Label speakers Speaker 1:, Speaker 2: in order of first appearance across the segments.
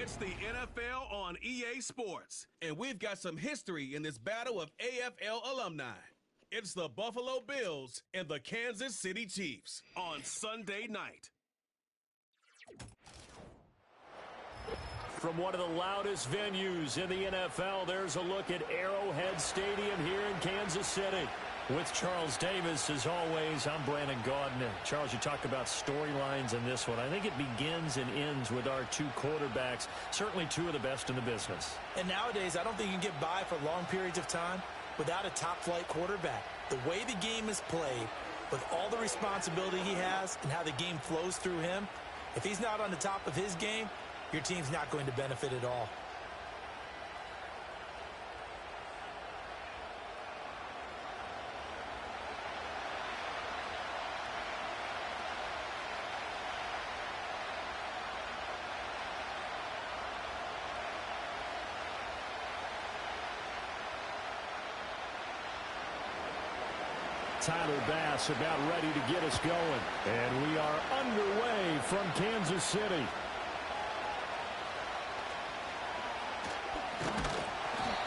Speaker 1: It's the NFL on EA Sports, and we've got some history in this battle of AFL alumni. It's the Buffalo Bills and the Kansas City Chiefs on Sunday night.
Speaker 2: From one of the loudest venues in the NFL, there's a look at Arrowhead Stadium here in Kansas City. With Charles Davis, as always, I'm Brandon Gaudin. Charles, you talk about storylines in this one. I think it begins and ends with our two quarterbacks, certainly two of the best in the business.
Speaker 3: And nowadays, I don't think you can get by for long periods of time without a top-flight quarterback. The way the game is played, with all the responsibility he has and how the game flows through him, if he's not on the top of his game, your team's not going to benefit at all.
Speaker 2: Tyler Bass about ready to get us going. And we are underway from Kansas City.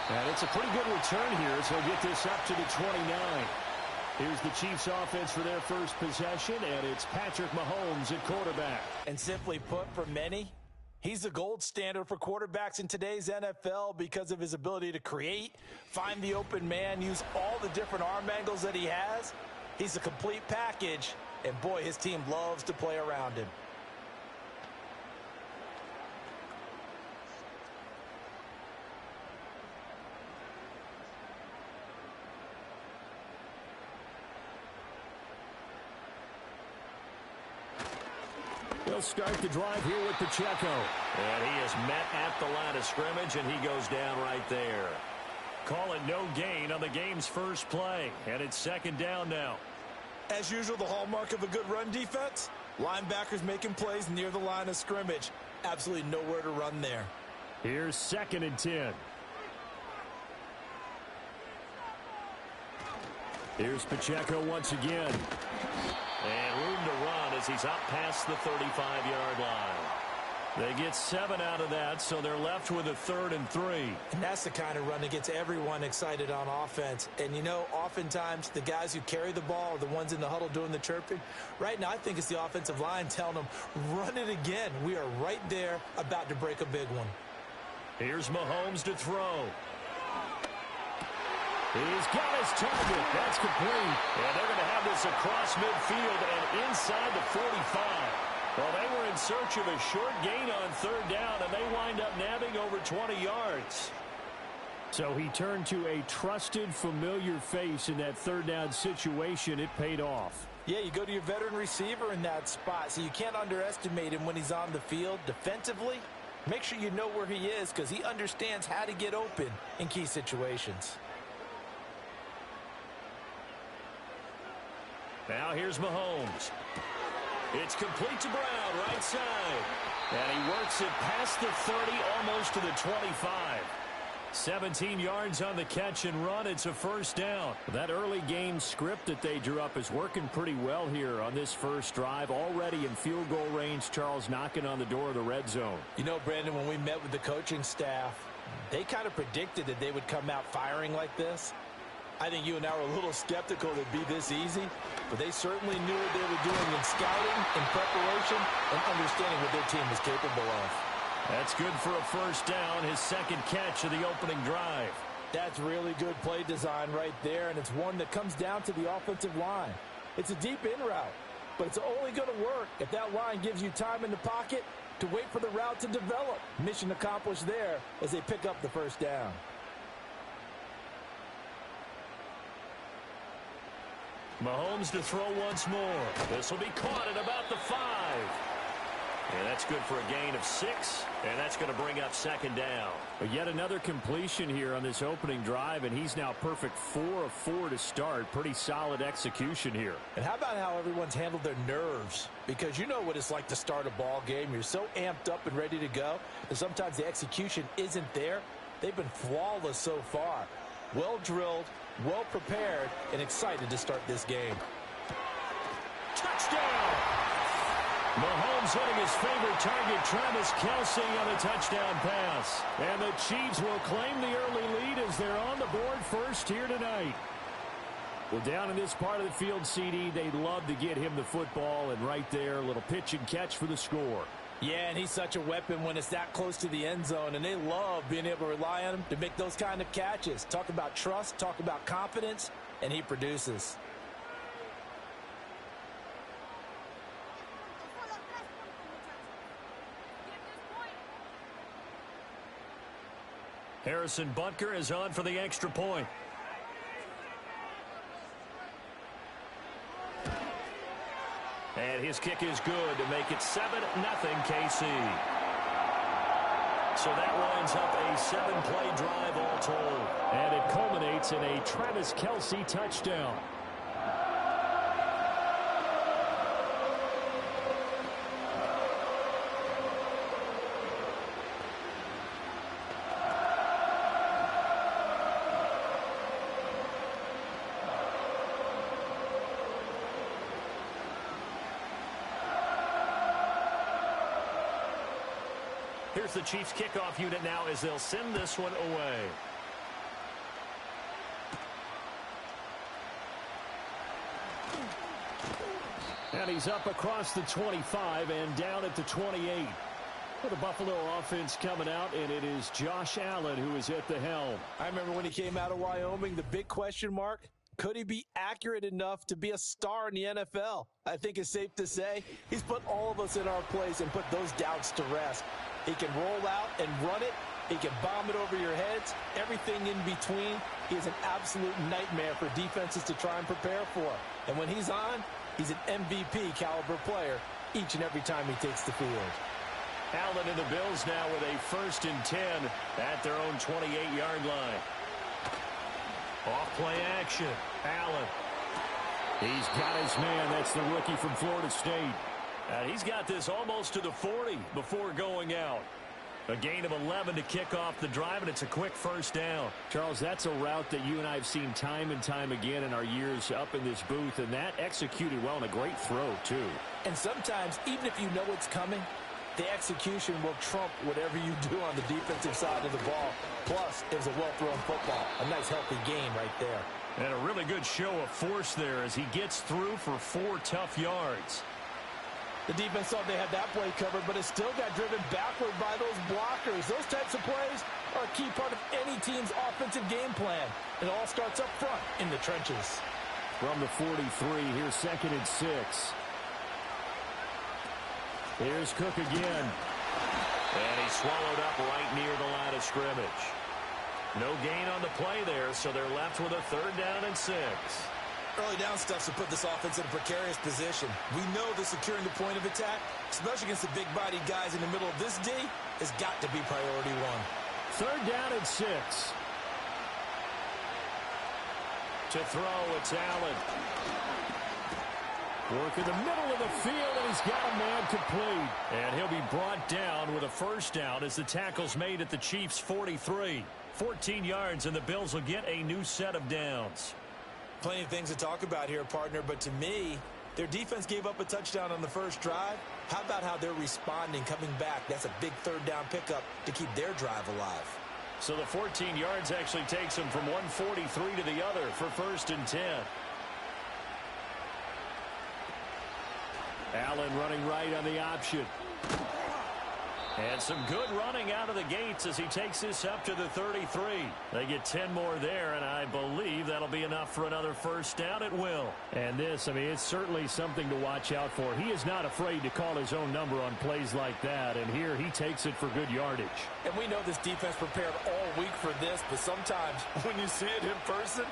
Speaker 2: And it's a pretty good return here, so he'll get this up to the 29. Here's the Chiefs offense for their first possession, and it's Patrick Mahomes at quarterback.
Speaker 3: And simply put, for many, he's the gold standard for quarterbacks in today's NFL because of his ability to create, find the open man, use all the different arm angles that he has. He's a complete package, and boy, his team loves to play around him.
Speaker 2: He'll start the drive here with Pacheco. And he is met at the line of scrimmage, and he goes down right there. Call it no gain on the game's first play, and it's second down now.
Speaker 3: As usual, the hallmark of a good run defense, linebackers making plays near the line of scrimmage. Absolutely nowhere to run there.
Speaker 2: Here's 2nd and 10. Here's Pacheco once again. And room to run as he's up past the 35-yard line. They get 7 out of that, so they're left with a 3rd and 3.
Speaker 3: And that's the kind of run that gets everyone excited on offense. And, you know, oftentimes the guys who carry the ball are the ones in the huddle doing the chirping. Right now, I think it's the offensive line telling them, run it again. We are right there about to break a big one.
Speaker 2: Here's Mahomes to throw. He's got his target. That's complete. And they're going to have this across midfield and inside the 45. Well, they were in search of a short gain on 3rd down, and they wind up nabbing over 20 yards. So he turned to a trusted, familiar face in that 3rd down situation. It paid off.
Speaker 3: Yeah, you go to your veteran receiver in that spot, so you can't underestimate him when he's on the field defensively. Make sure you know where he is because he understands how to get open in key situations.
Speaker 2: Now here's Mahomes. It's complete to Brown, right side. And he works it past the 30, almost to the 25. 17 yards on the catch and run. It's a 1st down. That early game script that they drew up is working pretty well here on this first drive. Already in field goal range, Charles knocking on the door of the red zone.
Speaker 3: You know, Brandon, when we met with the coaching staff, they kind of predicted that they would come out firing like this. I think you and I were a little skeptical that it'd be this easy, but they certainly knew what they were doing in scouting, in preparation, and understanding what their team was capable of.
Speaker 2: That's good for a 1st down, his 2nd catch of the opening drive.
Speaker 3: That's really good play design right there, and it's one that comes down to the offensive line. It's a deep in route, but it's only going to work if that line gives you time in the pocket to wait for the route to develop. Mission accomplished there as they pick up the 1st down.
Speaker 2: Mahomes to throw once more. This will be caught at about the 5. And that's good for a gain of 6, and that's going to bring up 2nd down. But yet another completion here on this opening drive, and he's now perfect 4 of 4 to start. Pretty solid execution here.
Speaker 3: And how about how everyone's handled their nerves? Because you know what it's like to start a ball game. You're so amped up and ready to go, and sometimes the execution isn't there. They've been flawless so far. Well drilled, well prepared, and excited to start this game.
Speaker 2: Touchdown! Mahomes Mahomes hitting his favorite target, Travis Kelce, on a touchdown pass. And the Chiefs will claim the early lead as they're on the board first here tonight. Well, down in this part of the field, CD, they'd love to get him the football, and right there, a little pitch and catch for the score.
Speaker 3: Yeah, and he's such a weapon when it's that close to the end zone, and they love being able to rely on him to make those kind of catches. Talk about trust, talk about confidence, and he produces.
Speaker 2: Harrison Butker is on for the extra point. And his kick is good to make it 7-0 KC. So that lines up a 7-play drive all told. And it culminates in a Travis Kelce touchdown. Here's the Chiefs kickoff unit now as they'll send this one away. And he's up across the 25 and down at the 28. For the Buffalo offense coming out, and it is Josh Allen who is at the helm.
Speaker 3: I remember when he came out of Wyoming, the big question mark, could he be accurate enough to be a star in the NFL? I think it's safe to say he's put all of us in our place and put those doubts to rest. He can roll out and run it. He can bomb it over your heads. Everything in between. He is an absolute nightmare for defenses to try and prepare for. And when he's on, he's an MVP caliber player each and every time he takes the field.
Speaker 2: Allen and the Bills now with a 1st and 10 at their own 28-yard line. Off-play action. Allen. He's got his man. That's the rookie from Florida State. And he's got this almost to the 40 before going out. A gain of 11 to kick off the drive, and it's a quick 1st down. Charles, that's a route that you and I have seen time and time again in our years up in this booth, and that executed well and a great throw, too.
Speaker 3: And sometimes, even if you know it's coming, the execution will trump whatever you do on the defensive side of the ball. Plus, it was a well-thrown football. A nice, healthy game right there.
Speaker 2: And a really good show of force there as he gets through for 4 tough yards.
Speaker 3: The defense thought they had that play covered, but it still got driven backward by those blockers. Those types of plays are a key part of any team's offensive game plan. It all starts up front in the trenches.
Speaker 2: From the 43, here's 2nd and 6. Here's Cook again. And he's swallowed up right near the line of scrimmage. No gain on the play there, so they're left with a 3rd down and 6.
Speaker 3: Early down stuff to put this offense in a precarious position. We know that securing the point of attack, especially against the big-bodied guys in the middle of this D, has got to be priority 1.
Speaker 2: 3rd down and 6. To throw, it's Allen. Work in the middle of the field, and he's got a man complete. And he'll be brought down with a 1st down as the tackle's made at the Chiefs' 43. 14 yards, and the Bills will get a new set of downs.
Speaker 3: Plenty of things to talk about here, partner, but to me, their defense gave up a touchdown on the first drive. How about how they're responding, coming back? That's a big 3rd down pickup to keep their drive alive.
Speaker 2: So the 14 yards actually takes them from 143 to the other for 1st and 10. Allen running right on the option. And some good running out of the gates as he takes this up to the 33. They get 10 more there, and I believe that'll be enough for another 1st down at will. And this, I mean, it's certainly something to watch out for. He is not afraid to call his own number on plays like that, and here he takes it for good yardage.
Speaker 3: And we know this defense prepared all week for this, but sometimes when you see it in person,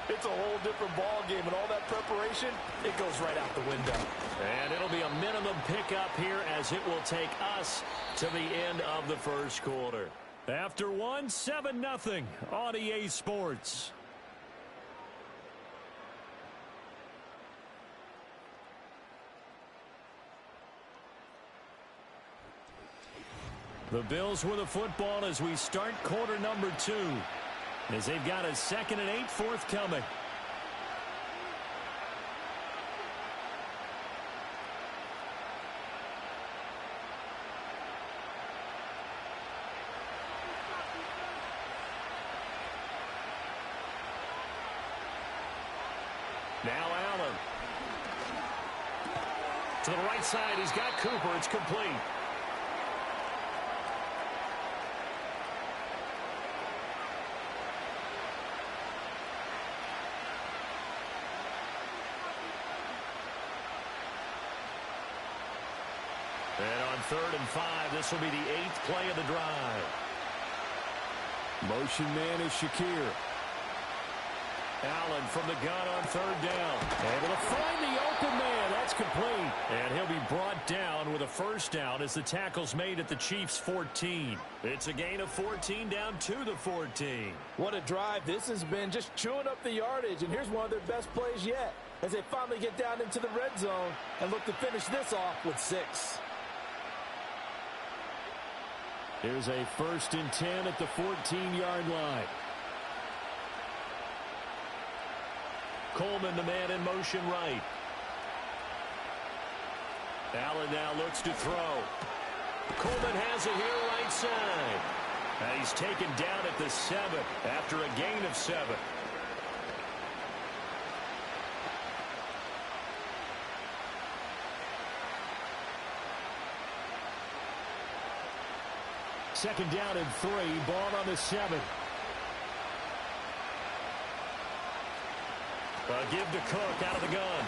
Speaker 3: it's a whole different ball game, and all that preparation, it goes right out the window.
Speaker 2: And it'll be a minimum pickup here as it will take us to the end of the 1st quarter. After 7-0 on EA Sports. The Bills with the football as we start quarter number 2. As they've got a 2nd and 8 forthcoming. To the right side, he's got Cooper. It's complete. And on 3rd and 5, this will be the 8th play of the drive. Motion man is Shakir. Allen from the gun on 3rd down. Able to find the open man. That's complete. And he'll be brought down with a first down as the tackle's made at the Chiefs' 14. It's a gain of 14 down to the 14.
Speaker 3: What a drive this has been, just chewing up the yardage. And here's one of their best plays yet as they finally get down into the red zone and look to finish this off with 6.
Speaker 2: Here's a 1st and 10 at the 14-yard line. Coleman, the man in motion right. Allen now looks to throw. Coleman has it here right side. And he's taken down at the 7 after a gain of 7. Second down and 3, ball on the 7. Give to Cook out of the gun.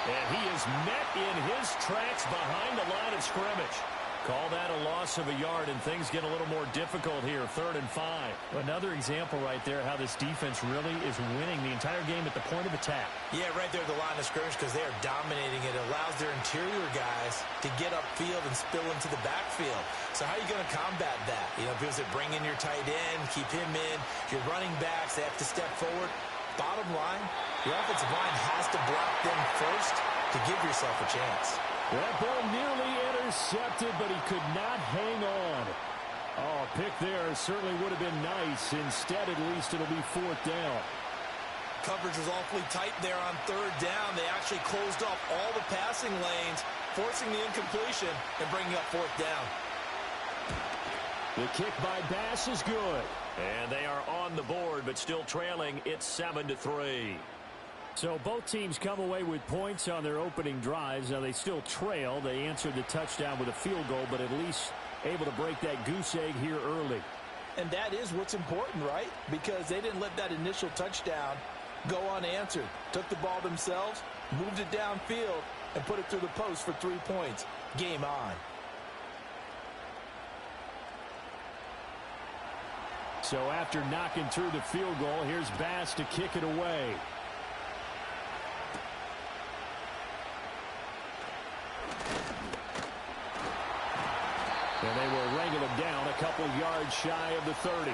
Speaker 2: And he is met in his tracks behind the line of scrimmage. Call that a loss of a yard, and things get a little more difficult here, 3rd and 5. Another example right there how this defense really is winning the entire game at the point of attack. Yeah, right there at the line of scrimmage because they are dominating it. It allows their interior guys to get upfield and spill into the backfield. So how are you going to combat that? You know, because it bring in your tight end, keep him in. Your running backs, they have to step forward. Bottom line, your offensive line has to block them first to give yourself a chance. That ball nearly intercepted, but he could not hang on. Oh, a pick there certainly would have been nice. Instead, at least it'll be 4th down. Coverage was awfully tight there on 3rd down. They actually closed off all the passing lanes, forcing the incompletion and bringing up 4th down. The kick by Bass is good. And they are on the board, but still trailing. It's 7-3. So both teams come away with points on their opening drives. Now they still trail. They answered the touchdown with a field goal, but at least able to break that goose egg here early. And that is what's important, right? Because they didn't let that initial touchdown go unanswered. Took the ball themselves, moved it downfield, and put it through the post for 3 points. Game on. So after knocking through the field goal, here's Bass to kick it away. And they will wrangle him down a couple yards shy of the 30.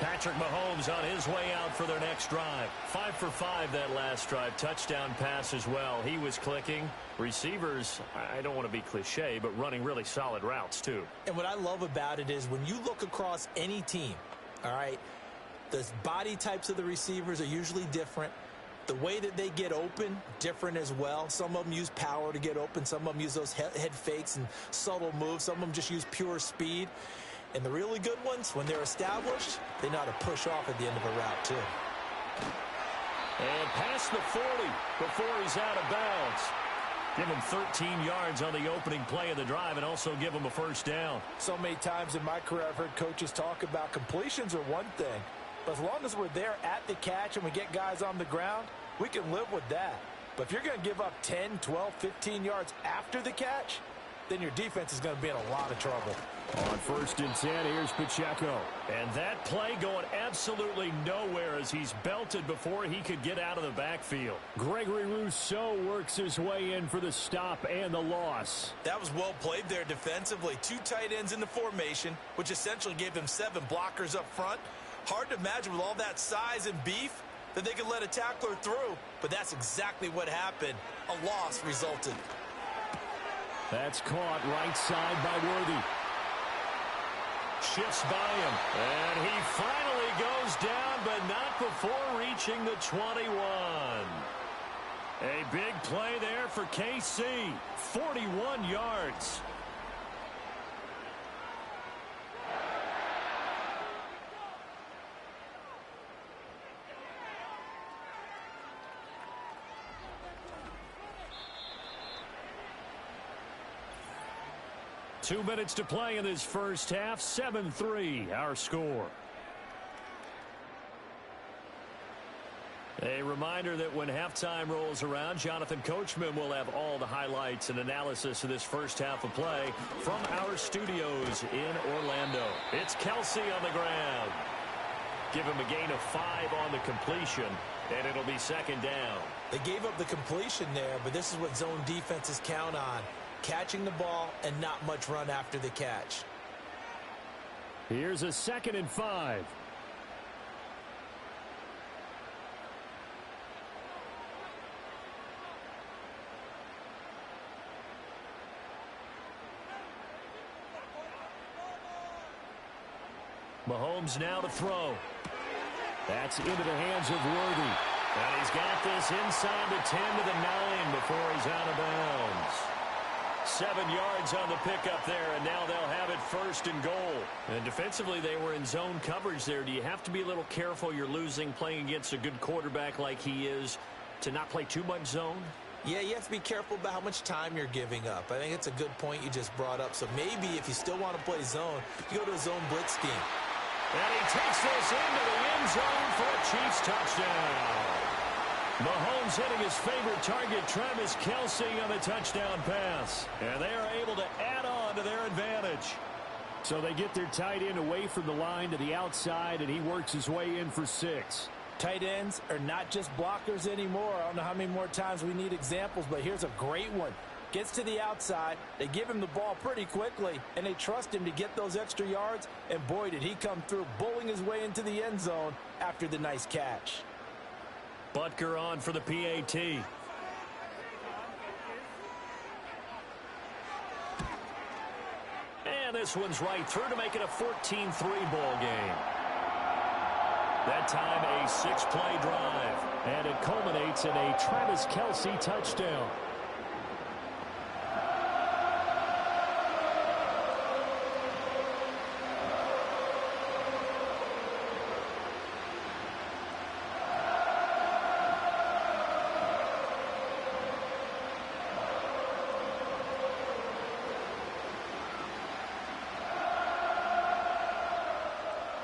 Speaker 2: Patrick Mahomes on his way out for their next drive. 5 for 5 that last drive. Touchdown pass as well. He was clicking. Receivers, I don't want to be cliche, but running really solid routes too. And what I love about it is when you look across any team, all right, the body types of the receivers are usually different. The way that they get open, different as well. Some of them use power to get open. Some of them use those head fakes and subtle moves. Some of them just use pure speed. And the really good ones, when they're established, they know how to push off at the end of a route, too. And past the 40 before he's out of bounds. Give him 13 yards on the opening play of the drive and also give him a first down. So many times in my career I've heard coaches talk about completions are one thing. But as long as we're there at the catch and we get guys on the ground, we can live with that. But if you're going to give up 10, 12, 15 yards after the catch, then your defense is going to be in a lot of trouble. On 1st and 10, here's Pacheco. And that play going absolutely nowhere as he's belted before he could get out of the backfield. Gregory Rousseau works his way in for the stop and the loss. That was well played there defensively. 2 tight ends in the formation, which essentially gave them 7 blockers up front. Hard to imagine with all that size and beef that they could let a tackler through, but that's exactly what happened. A loss resulted. That's caught right side by Worthy. Shifts by him, and he finally goes down, but not before reaching the 21. A big play there for KC, 41 yards. 2 minutes to play in this first half. 7-3 our score. A reminder that when halftime rolls around, Jonathan Coachman will have all the highlights and analysis of this first half of play from our studios in Orlando. It's Kelsey on the ground. Give him a gain of 5 on the completion, and it'll be second down.
Speaker 3: They gave up the completion there, but this is what zone defenses count on. Catching the ball and not much run after the catch.
Speaker 2: Here's a 2nd and 5. Mahomes now to throw. That's into the hands of Worthy. And he's got this inside the 10 to the 9 before he's out of bounds. 7 yards on the pickup there, and now they'll have it 1st and goal. And defensively, they were in zone coverage there. Do you have to be a little careful? You're losing, playing against a good quarterback like he is, to not play too much zone?
Speaker 3: Yeah, you have to be careful about how much time you're giving up. I think it's a good point you just brought up. So maybe if you still want to play zone, you go to a zone blitz scheme.
Speaker 2: And he takes this into the end zone for a Chiefs touchdown. Mahomes hitting his favorite target, Travis Kelce, on the touchdown pass. And they are able to add on to their advantage. So they get their tight end away from the line to the outside, and he works his way in for 6.
Speaker 3: Tight ends are not just blockers anymore. I don't know how many more times we need examples, but here's a great one. Gets to the outside, they give him the ball pretty quickly, and they trust him to get those extra yards, and boy, did he come through, bowling his way into the end zone after the nice catch.
Speaker 2: Butker on for the PAT. And this one's right through to make it a 14-3 ball game. That time a 6-play drive, and it culminates in a Travis Kelce touchdown.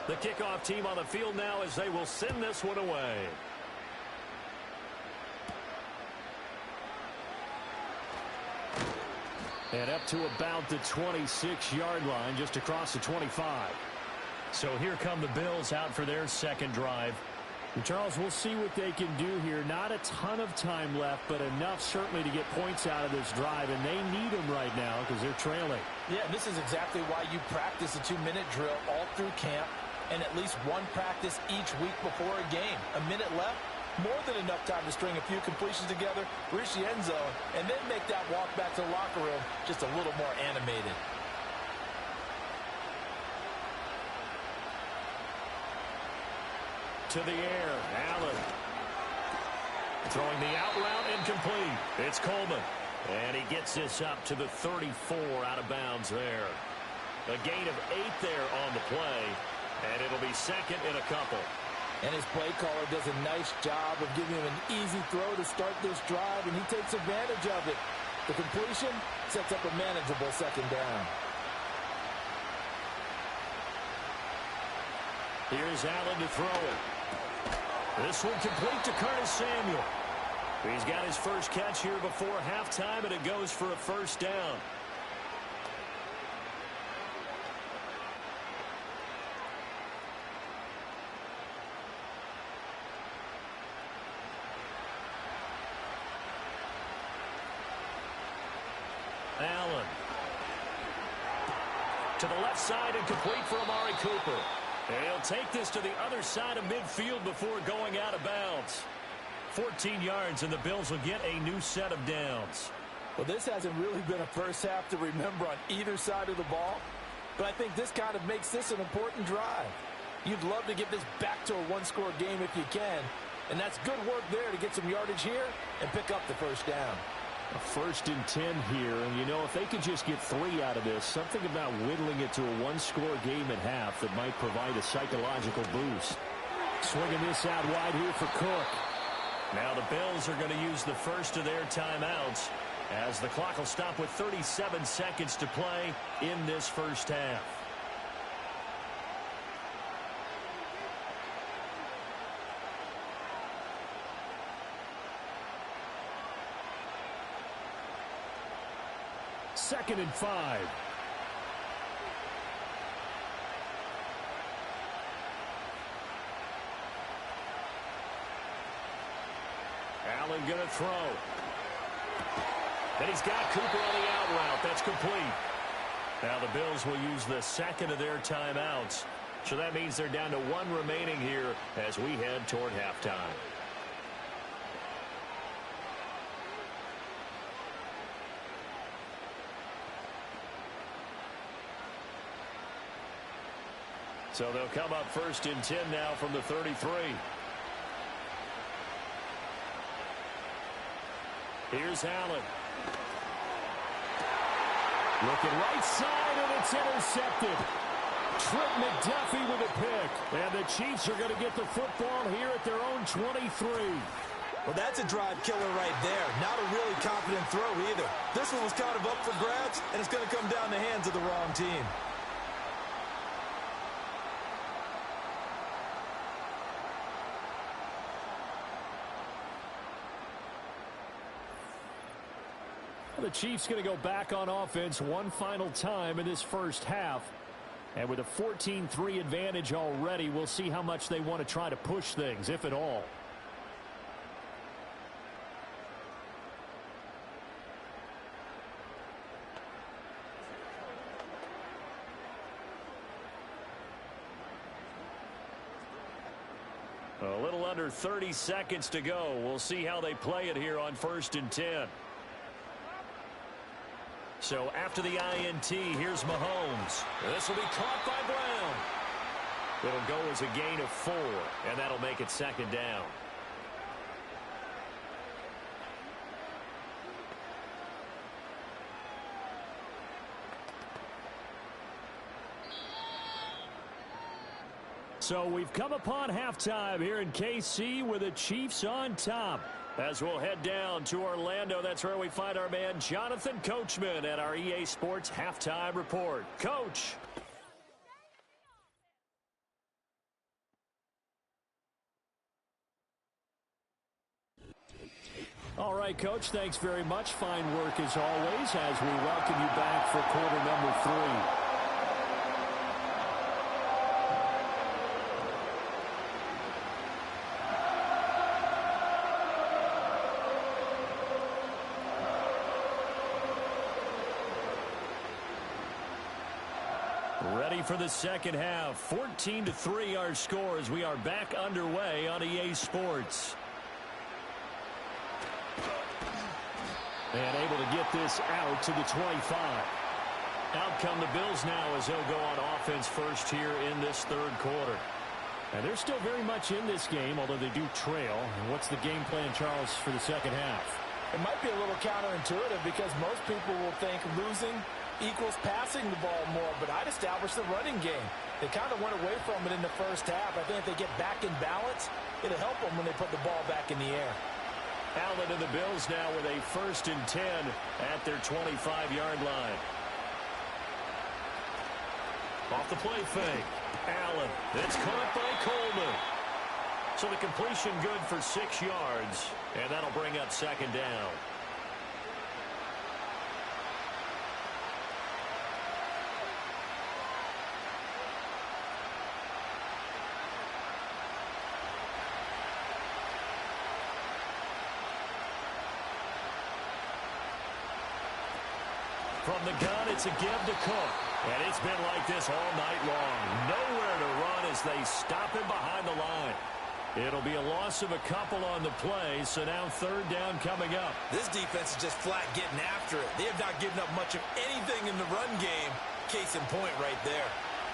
Speaker 2: The kickoff team on the field now as they will send this one away. And up to about the 26-yard line, just across the 25. So here come the Bills out for their second drive. And Charles, we'll see what they can do here. Not a ton of time left, but enough certainly to get points out of this drive. And they need them right now because they're trailing.
Speaker 3: Yeah, this is exactly why you practice a 2-minute drill all through camp. And at least one practice each week before a game. A minute left, more than enough time to string a few completions together, reach the end zone, and then make that walk back to the locker room just a little more animated.
Speaker 2: To the air, Allen. Throwing the out route incomplete. It's Coleman. And he gets this up to the 34 out of bounds there. A gain of 8 there on the play. And it'll be second in a couple.
Speaker 3: And his play caller does a nice job of giving him an easy throw to start this drive, and he takes advantage of it. The completion sets up a manageable second down.
Speaker 2: Here's Allen to throw it. This one complete to Curtis Samuel. He's got his first catch here before halftime, and it goes for a first down. Allen. To the left side and complete for Amari Cooper. And he'll take this to the other side of midfield before going out of bounds. 14 yards, and the Bills will get a new set of downs.
Speaker 3: Well, this hasn't really been a first half to remember on either side of the ball, but I think this kind of makes this an important drive. You'd love to get this back to a one-score game if you can, and that's good work there to get some yardage here and pick up the first down.
Speaker 2: A 1st and 10 here, and you know, if they could just get 3 out of this, something about whittling it to a one-score game at half that might provide a psychological boost. Swinging this out wide here for Cook. Now the Bills are going to use the first of their timeouts. as the clock will stop with 37 seconds to play in this first half. Second and 5. Allen going to throw. And he's got Cooper on the out route. That's complete. Now the Bills will use the second of their timeouts. So that means they're down to one remaining here as we head toward halftime. So they'll come up first and 10 now from the 33. Here's Allen. Looking right side, and it's intercepted. Trent McDuffie with a pick. And the Chiefs are going to get the football here at their own 23.
Speaker 3: Well, that's a drive killer right there. Not a really confident throw either. This one was kind of up for grabs, and it's going to come down the hands of the wrong team.
Speaker 2: The Chiefs going to go back on offense one final time in this first half. And with a 14-3 advantage already, we'll see how much they want to try to push things, if at all. A little under 30 seconds to go. We'll see how they play it here on 1st and 10. So after the INT, here's Mahomes. This will be caught by Brown. It'll go as a gain of 4, and that'll make it second down. So we've come upon halftime here in KC with the Chiefs on top. As we'll head down to Orlando, that's where we find our man Jonathan Coachman at our EA Sports Halftime Report. Coach. All right, Coach, thanks very much. Fine work as always as we welcome you back for quarter number 3. Ready for the second half. 14-3 our score as we are back underway on EA Sports. And able to get this out to the 25. Out come the Bills now as they'll go on offense first here in this third quarter. And they're still very much in this game, although they do trail. And what's the game plan, Charles, for the second half?
Speaker 3: It might be a little counterintuitive because most people will think losing equals passing the ball more, but I'd establish the running game. They kind of went away from it in the first half. I think if they get back in balance, it'll help them when they put the ball back in the air.
Speaker 2: Allen and the Bills now with a 1st and 10 at their 25-yard line. Off the play fake. Allen. It's caught by Coleman. So the completion good for 6 yards, and that'll bring up second down. From the gun, it's a give to Cook. And it's been like this all night long. Nowhere to run as they stop him behind the line. It'll be a loss of a couple on the play, so now third down coming up.
Speaker 3: This defense is just flat getting after it. They have not given up much of anything in the run game. Case in point right there.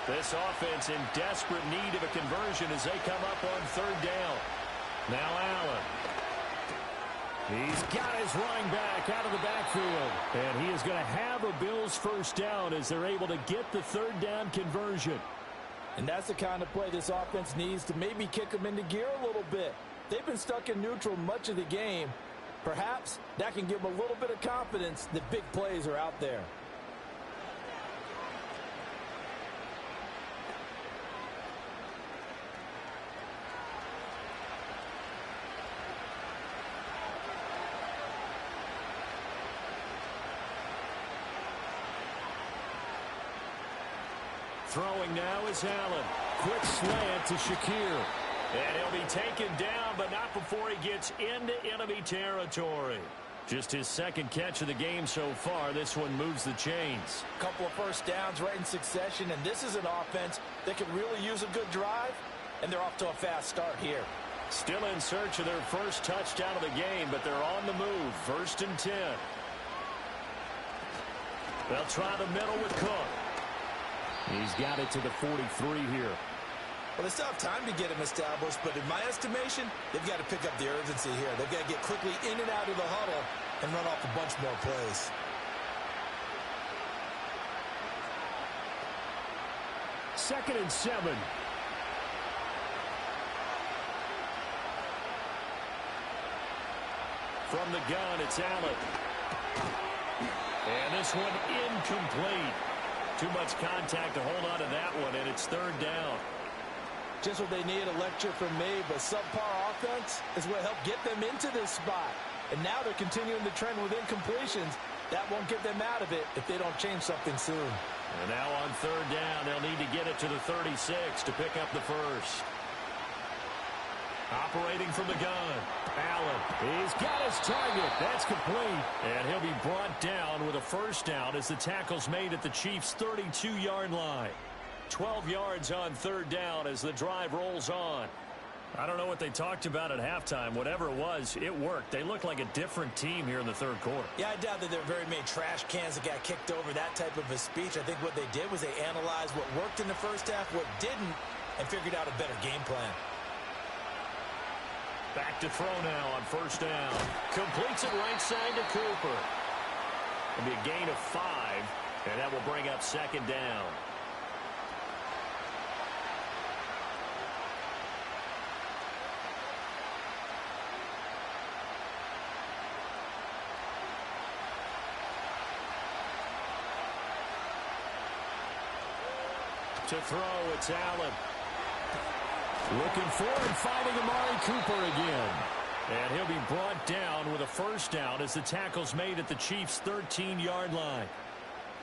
Speaker 2: This offense in desperate need of a conversion as they come up on third down. Now Allen. He's got his running back out of the backfield. And he is going to have a Bills first down as they're able to get the third down conversion.
Speaker 3: And that's the kind of play this offense needs to maybe kick them into gear a little bit. They've been stuck in neutral much of the game. Perhaps that can give them a little bit of confidence that big plays are out there.
Speaker 2: Throwing now is Allen. Quick slant to Shakir. And he'll be taken down, but not before he gets into enemy territory. Just his second catch of the game so far. This one moves the chains.
Speaker 3: A couple of first downs right in succession, and this is an offense that could really use a good drive, and they're off to a fast start here.
Speaker 2: Still in search of their first touchdown of the game, but they're on the move. 1st and 10. They'll try the middle with Cook. He's got it to the 43 here.
Speaker 3: Well, they still have time to get him established, but in my estimation, they've got to pick up the urgency here. They've got to get quickly in and out of the huddle and run off a bunch more plays.
Speaker 2: Second and 7. From the gun, it's Allen. And this one incomplete. Too much contact to hold on to that one, and it's 3rd down.
Speaker 3: Just what they need, a lecture from me, but subpar offense is what helped get them into this spot. And now they're continuing the trend with incompletions. That won't get them out of it if they don't change something soon.
Speaker 2: And now on 3rd down, they'll need to get it to the 36 to pick up the first. Operating from the gun, Allen. He's got his target. That's complete. And he'll be brought down with a first down as the tackle's made at the Chiefs' 32-yard line. 12 yards on 3rd down as the drive rolls on. I don't know what they talked about at halftime. Whatever it was, it worked. They look like a different team here in the 3rd quarter.
Speaker 3: Yeah, I doubt that there are very many trash cans that got kicked over, that type of a speech. I think what they did was they analyzed what worked in the first half, what didn't, and figured out a better game plan.
Speaker 2: Back to throw now on 1st down. Completes it right side to Cooper. It'll be a gain of 5, and that will bring up 2nd down. To throw, it's Allen. Looking for and finding Amari Cooper again. And he'll be brought down with a first down as the tackle's made at the Chiefs' 13-yard line.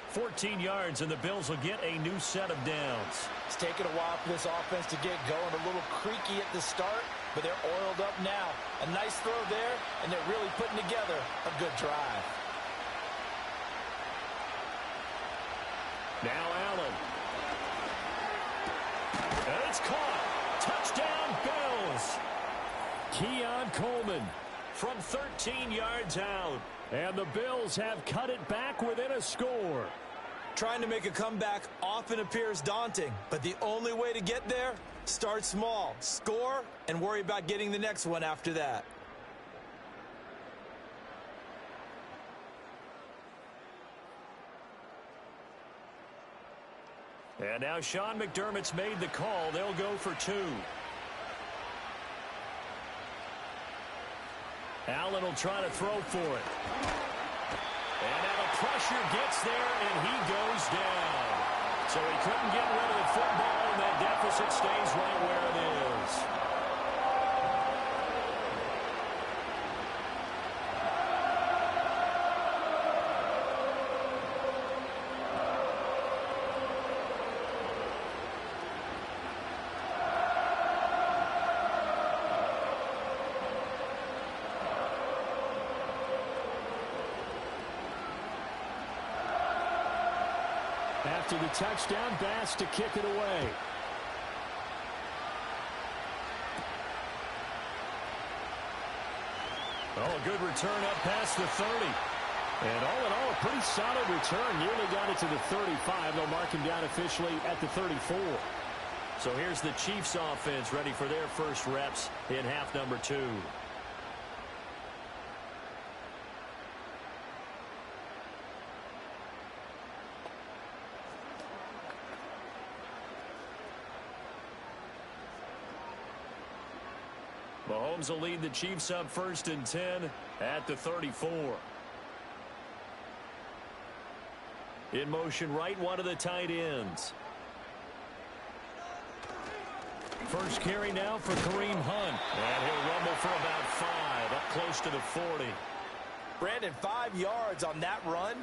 Speaker 2: 14 yards, and the Bills will get a new set of downs.
Speaker 3: It's taken a while for this offense to get going. A little creaky at the start, but they're oiled up now. A nice throw there, and they're really putting together a good drive.
Speaker 2: Now Allen. And it's caught. Touchdown, Bills. Keon Coleman from 13 yards out. And the Bills have cut it back within a score.
Speaker 3: Trying to make a comeback often appears daunting, but the only way to get there, start small, score, and worry about getting the next one after that.
Speaker 2: And now Sean McDermott's made the call. They'll go for 2. Allen will try to throw for it. And now the pressure gets there, and he goes down. So he couldn't get rid of the football, and that deficit stays right where it is. After the touchdown, Bass to kick it away. Oh, a good return up past the 30. And all in all, a pretty solid return. Nearly got it to the 35. They'll mark him down officially at the 34. So here's the Chiefs offense ready for their first reps in half number 2. Mahomes will lead the Chiefs up 1st and 10 at the 34. In motion right, one of the tight ends. First carry now for Kareem Hunt. And he'll rumble for about 5, up close to the 40.
Speaker 3: Brandon, 5 yards on that run.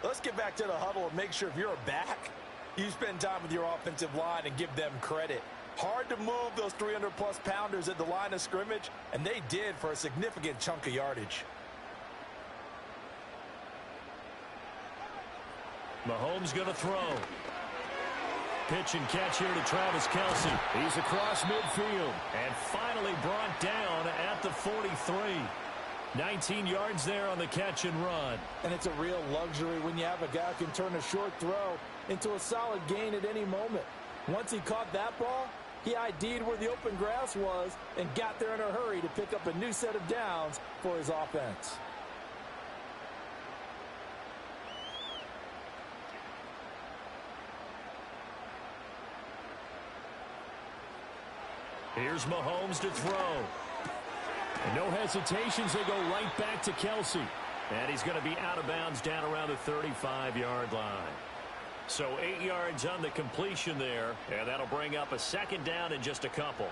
Speaker 3: Let's get back to the huddle and make sure if you're a back, you spend time with your offensive line and give them credit. Hard to move those 300-plus pounders at the line of scrimmage, and they did for a significant chunk of yardage.
Speaker 2: Mahomes going to throw. Pitch and catch here to Travis Kelce. He's across midfield and finally brought down at the 43. 19 yards there on the catch and run.
Speaker 3: And it's a real luxury when you have a guy who can turn a short throw into a solid gain at any moment. Once he caught that ball, he ID'd where the open grass was and got there in a hurry to pick up a new set of downs for his offense.
Speaker 2: Here's Mahomes to throw. And no hesitations, they go right back to Kelce. And he's going to be out of bounds down around the 35-yard line. So 8 yards on the completion there, and that'll bring up a 2nd down in just a couple.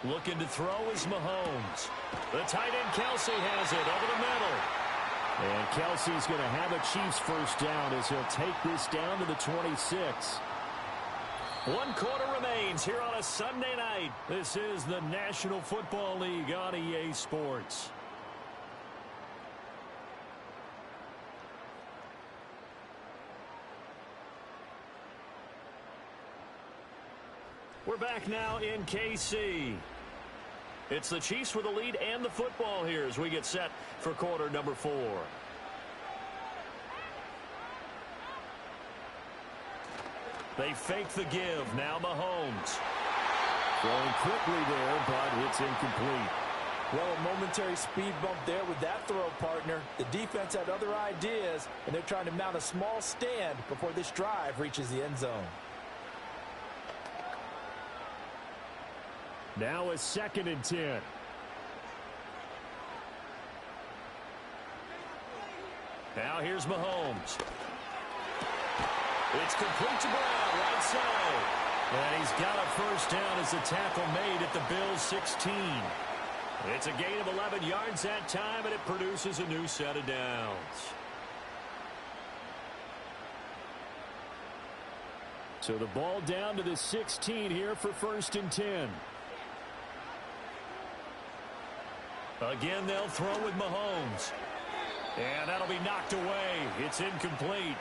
Speaker 2: Looking to throw is Mahomes. The tight end Kelce has it over the middle. And Kelce's going to have a Chiefs first down as he'll take this down to the 26. 1 quarter remains here on a Sunday night. This is the National Football League on EA Sports. We're back now in KC. It's the Chiefs with the lead and the football here as we get set for quarter number 4. They fake the give. Now Mahomes. Throwing quickly there, but it's incomplete.
Speaker 3: Well, a momentary speed bump there with that throw, partner. The defense had other ideas, and they're trying to mount a small stand before this drive reaches the end zone.
Speaker 2: Now a 2nd and 10. Now here's Mahomes. It's complete to Brown, right side. And he's got a first down as the tackle made at the Bills' 16. It's a gain of 11 yards that time, and it produces a new set of downs. So the ball down to the 16 here for 1st and 10. Again, they'll throw with Mahomes. And that'll be knocked away. It's incomplete.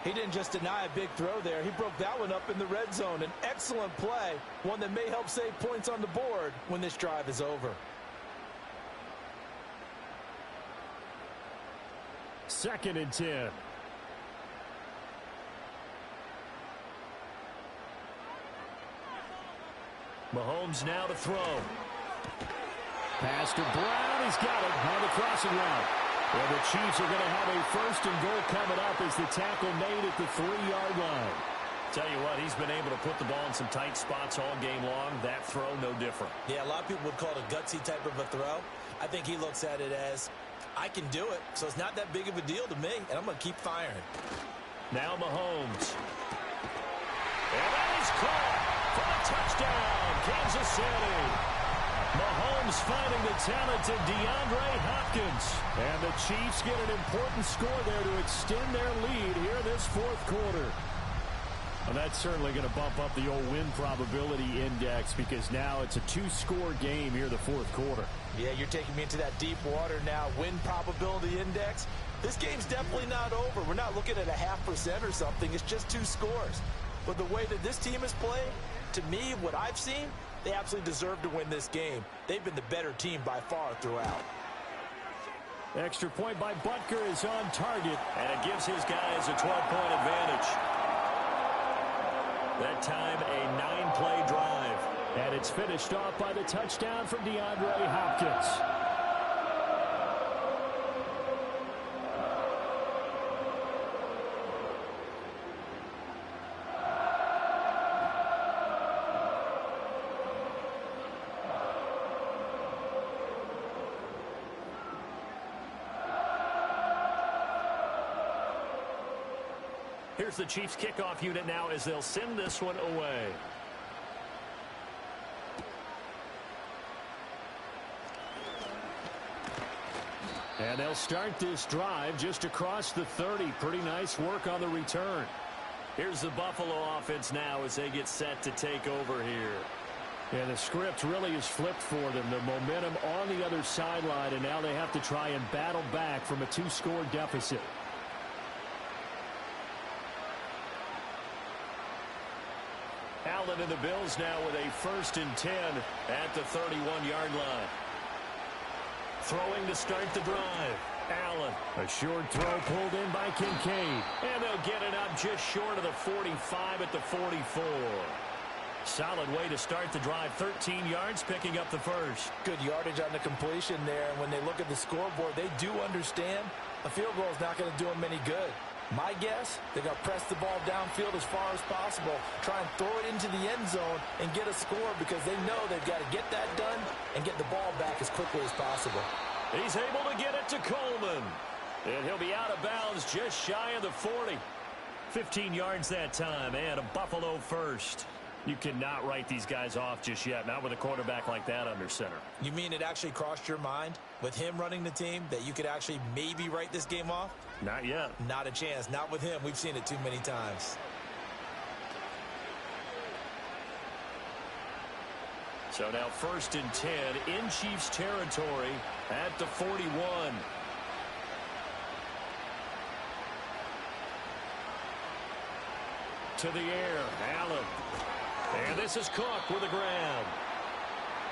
Speaker 3: He didn't just deny a big throw there. He broke that one up in the red zone. An excellent play, one that may help save points on the board when this drive is over.
Speaker 2: 2nd and 10. Mahomes now to throw. Pass to Brown. He's got it on the crossing route. Well, the Chiefs are going to have a 1st and goal coming up as the tackle made at the 3-yard line. Tell you what, he's been able to put the ball in some tight spots all game long. That throw, no different.
Speaker 3: Yeah, a lot of people would call it a gutsy type of a throw. I think he looks at it as, I can do it, so it's not that big of a deal to me, and I'm going to keep firing.
Speaker 2: Now Mahomes. And that is caught for a touchdown, Kansas City. Mahomes finding the talented DeAndre Hopkins. And the Chiefs get an important score there to extend their lead here in this 4th quarter. And that's certainly going to bump up the old win probability index because now it's a 2-score game here in the 4th quarter.
Speaker 3: Yeah, you're taking me into that deep water now. Win probability index. This game's definitely not over. We're not looking at a 0.5% or something. It's just 2 scores. But the way that this team is playing, to me, what I've seen, they absolutely deserve to win this game. They've been the better team by far throughout.
Speaker 2: Extra point by Butker is on target, and it gives his guys a 12-point advantage. That time, a 9-play drive. And it's finished off by the touchdown from DeAndre Hopkins. Here's the Chiefs kickoff unit now as they'll send this one away. And they'll start this drive just across the 30. Pretty nice work on the return. Here's the Buffalo offense now as they get set to take over here. And the script really is flipped for them. The momentum on the other sideline, and now they have to try and battle back from a 2-score deficit. Allen and the Bills now with a 1st and 10 at the 31-yard line. Throwing to start the drive. Allen, a short throw pulled in by Kincaid. And they'll get it up just short of the 45 at the 44. Solid way to start the drive. 13 yards, picking up the first.
Speaker 3: Good yardage on the completion there. And when they look at the scoreboard, they do understand a field goal is not going to do them any good. My guess, they're going to press the ball downfield as far as possible, try and throw it into the end zone and get a score because they know they've got to get that done and get the ball back as quickly as possible.
Speaker 2: He's able to get it to Coleman. And he'll be out of bounds just shy of the 40. 15 yards that time and a Buffalo first. You cannot write these guys off just yet, not with a quarterback like that under center.
Speaker 3: You mean it actually crossed your mind with him running the team that you could actually maybe write this game off?
Speaker 2: Not yet.
Speaker 3: Not a chance. Not with him. We've seen it too many times.
Speaker 2: So now 1st and 10 in Chiefs territory at the 41. To the air, Allen. And this is Cook with a grab.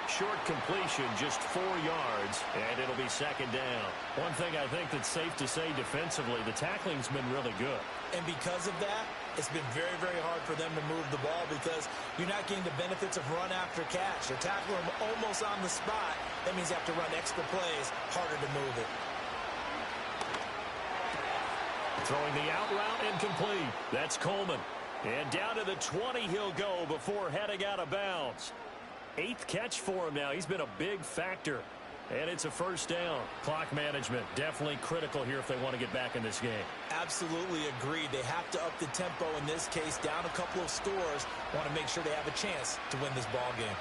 Speaker 2: Short completion, just 4 yards, and it'll be 2nd down. One thing I think that's safe to say defensively, the tackling's been really good.
Speaker 3: And because of that, it's been very, very hard for them to move the ball because you're not getting the benefits of run after catch. They're tackling them almost on the spot. That means you have to run extra plays, harder to move it.
Speaker 2: Throwing the out route incomplete. That's Coleman. And down to the 20 he'll go before heading out of bounds. 8th catch for him now. He's been a big factor. And it's a 1st down. Clock management definitely critical here if they want to get back in this game.
Speaker 3: Absolutely agreed. They have to up the tempo in this case. Down a couple of scores. Want to make sure they have a chance to win this ball game.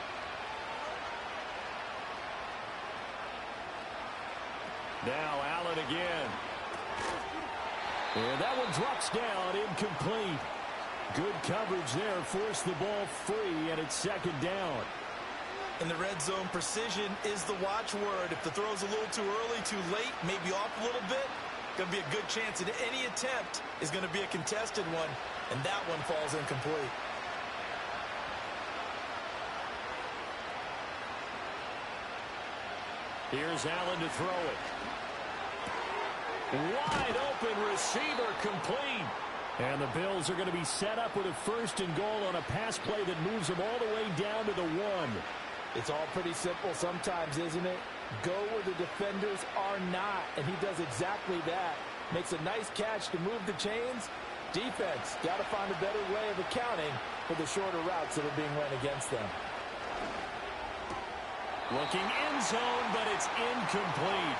Speaker 2: Now Allen again. And that one drops down, incomplete. Good coverage there. Forced the ball free, and it's 2nd down.
Speaker 3: In the red zone, precision is the watchword. If the throw's a little too early, too late, maybe off a little bit, going to be a good chance that any attempt is going to be a contested one, and that one falls incomplete.
Speaker 2: Here's Allen to throw it. Wide open receiver, complete. And the Bills are going to be set up with a 1st and goal on a pass play that moves them all the way down to the 1.
Speaker 3: It's all pretty simple sometimes, isn't it? Go where the defenders are not, and he does exactly that. Makes a nice catch to move the chains. Defense got to find a better way of accounting for the shorter routes that are being run against them.
Speaker 2: Looking end zone, but it's incomplete.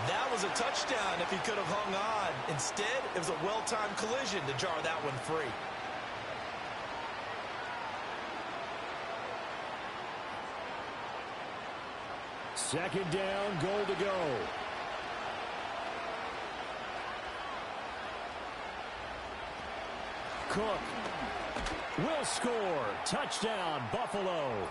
Speaker 3: That was a touchdown if he could have hung on. Instead, it was a well-timed collision to jar that one free.
Speaker 2: Second down, goal to go. Cook will score. Touchdown, Buffalo.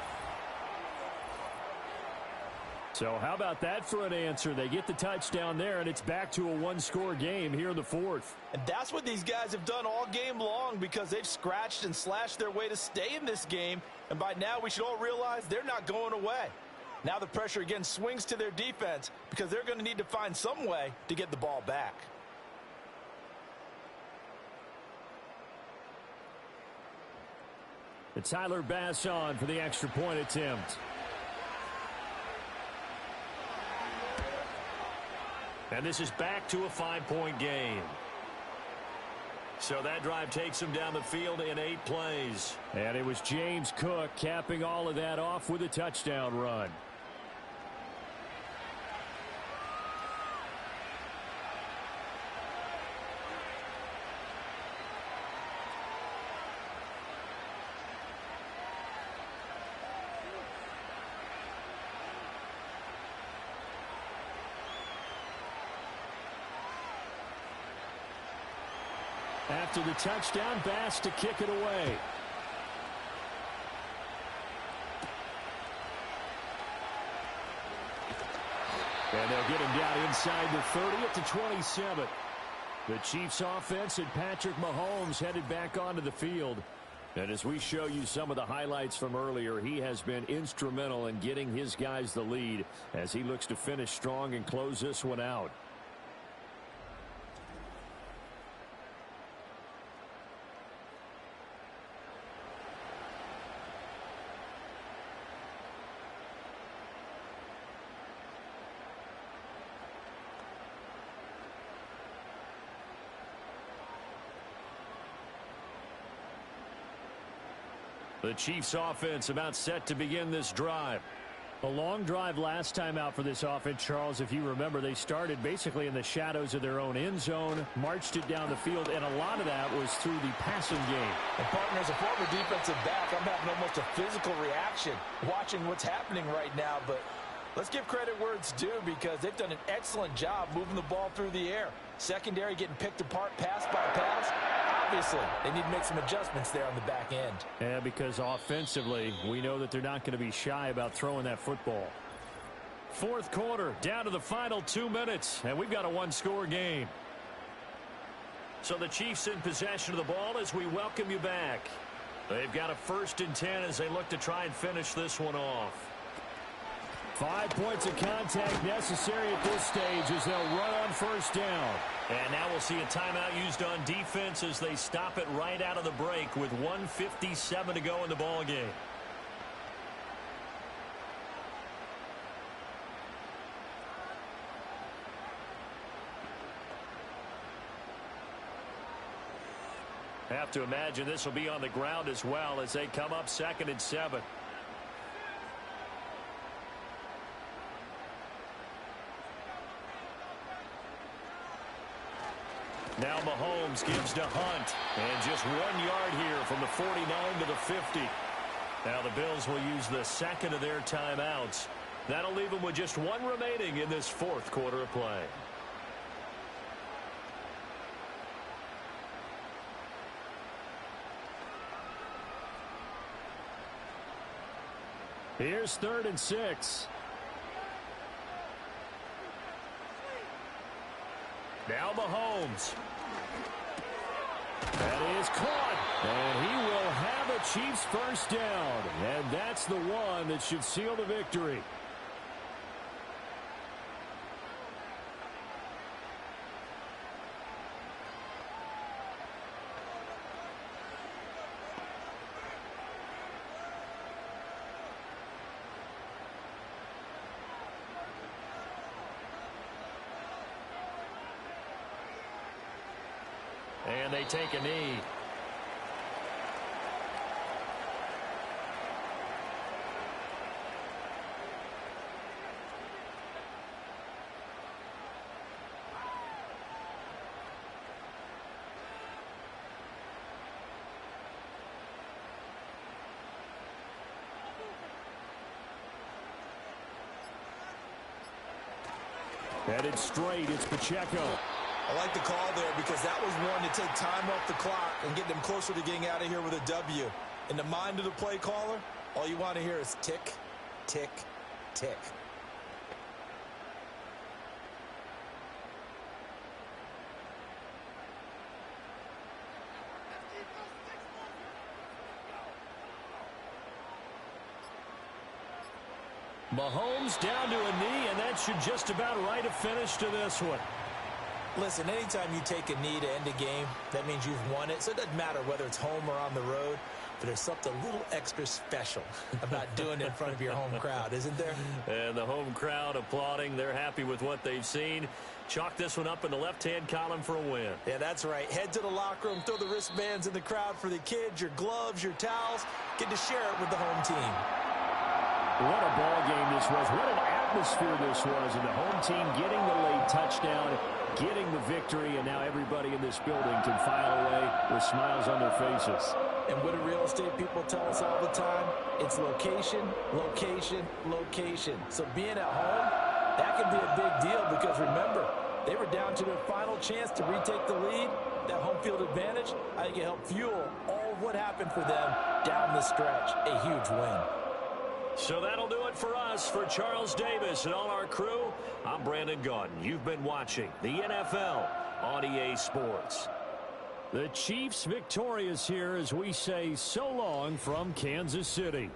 Speaker 2: So how about that for an answer? They get the touchdown there, and it's back to a 1-score game here in the 4th.
Speaker 3: And that's what these guys have done all game long because they've scratched and slashed their way to stay in this game. And by now, we should all realize they're not going away. Now the pressure again swings to their defense because they're going to need to find some way to get the ball back.
Speaker 2: It's Tyler Bass on for the extra point attempt. And this is back to a 5-point game. So that drive takes him down the field in 8 plays. And it was James Cook capping all of that off with a touchdown run. after the touchdown. Bass to kick it away. And they'll get him down inside the 30 at the 27. The Chiefs offense and Patrick Mahomes headed back onto the field. And as we show you some of the highlights from earlier, he has been instrumental in getting his guys the lead as he looks to finish strong and close this one out. The Chiefs offense about set to begin this drive.
Speaker 4: A long drive last time out for this offense, Charles. If you remember, they started basically in the shadows of their own end zone, marched it down the field, and a lot of that was through the passing game.
Speaker 3: And partner, as a former defensive back, I'm having almost a physical reaction watching what's happening right now. But let's give credit where it's due because they've done an excellent job moving the ball through the air. Secondary getting picked apart pass by pass. Obviously, they need to make some adjustments there on the back end.
Speaker 4: Yeah, because offensively, we know that they're not going to be shy about throwing that football.
Speaker 2: Fourth quarter, down to the final 2 minutes, and we've got a one-score game. So the Chiefs in possession of the ball as we welcome you back. They've got a 1st and 10 as they look to try and finish this one off.
Speaker 4: 5 points of contact necessary at this stage as they'll run on 1st down.
Speaker 2: And now we'll see a timeout used on defense as they stop it right out of the break with 1:57 to go in the ball game. Have to imagine this will be on the ground as well as they come up 2nd and 7. Now Mahomes gives to Hunt. And just 1 yard here from the 49 to the 50. Now the Bills will use the 2nd of their timeouts. That'll leave them with just 1 remaining in this 4th quarter of play.
Speaker 4: Here's 3rd and 6.
Speaker 2: Now Mahomes.
Speaker 4: That is caught. And he will have a Chiefs 1st down. And that's the one that should seal the victory.
Speaker 2: And they take a knee.
Speaker 4: Headed straight, it's Pacheco.
Speaker 3: I like the call there because that was one to take time off the clock and get them closer to getting out of here with a W. In the mind of the play caller, all you want to hear is tick, tick, tick.
Speaker 2: Mahomes down to a knee, and that should just about write a finish to this one.
Speaker 3: Listen, anytime you take a knee to end a game, that means you've won it. So it doesn't matter whether it's home or on the road, but there's something a little extra special about doing it in front of your home crowd, isn't there?
Speaker 2: And the home crowd applauding. They're happy with what they've seen. Chalk this one up in the left-hand column for a win.
Speaker 3: Yeah, that's right. Head to the locker room, throw the wristbands in the crowd for the kids, your gloves, your towels. Get to share it with the home team.
Speaker 4: What a ball game this was. What an atmosphere this was. And the home team getting the late touchdown, getting the victory, and now everybody in this building can file away with smiles on their faces.
Speaker 3: And what do real estate people tell us all the time? It's location, location, location. So being at home, that can be a big deal because remember, They were down to their final chance to retake the lead. That home field advantage, I think it helped fuel all of what happened for them down the stretch. A huge win.
Speaker 2: So that'll do it for us. For Charles Davis and all our crew, I'm Brandon Gaudin. You've been watching the NFL on EA Sports.
Speaker 4: The Chiefs victorious here as we say so long from Kansas City.